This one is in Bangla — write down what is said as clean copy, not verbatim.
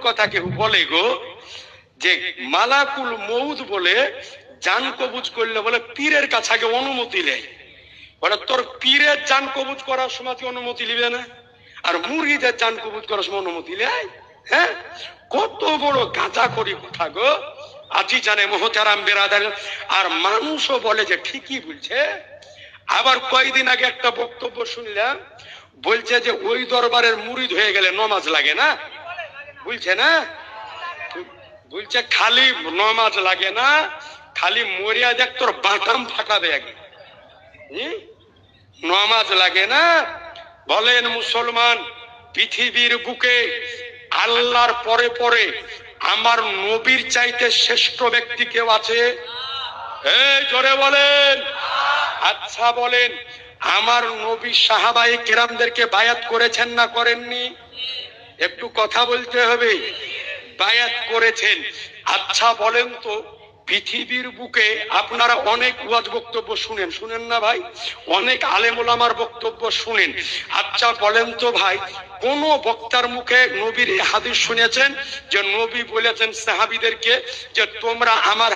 কথা কেউ বলে গো যে মালাকুল মউত বলে জান কবুজ করলে বলে পীরের কাছে আগে অনুমতি নেয়, বলে তোর পীরের জান কবুজ করার সময় তুই অনুমতি নিবে না, আর মুরিদের জান কবুজ করার সময় অনুমতি নেয়? হ্যাঁ, কত বড় গাঁজা করি কথা গো। আজি জানে মোহতারাম বেরাদার। আর মানুষও বলে যে ঠিকই বলছে। আবার কয়েকদিন আগে একটা বক্তব্য শুনলাম, বলছে যে ওই দরবারের মুরিদ হয়ে গেলে নমাজ লাগে না, বলছে না, বলছে খালি নমাজ লাগে না, খালি মরিয়া দেখ তোর বাটাম ফাটাবে আগে, নমাজ লাগে না। বলেন মুসলমান, পৃথিবীর বুকে আল্লাহর পরে পরে আমার নবীর চাইতে শ্রেষ্ঠ ব্যক্তি কেউ আছে? এই জোরে বলেন। আচ্ছা বলেন, আমার নবী সাহাবায়ে কেরামদেরকে বায়াত করেছেন না করেননি? একটু কথা বলতে হবে। বায়াত করেছেন। আচ্ছা বলেন তো, পৃথিবীর বুকে আপনারা অনেক ওয়াজ বক্তব্য শুনেন, শুনেন না ভাই? অনেক আলেম ওলামার বক্তব্য শুনেন। আচ্ছা বলেন তো ভাই, কোন বক্তার মুখে নবীর এই হাদিস শুনেছেন যে নবী বলেছেন সাহাবীদেরকে যে তোমরা আমার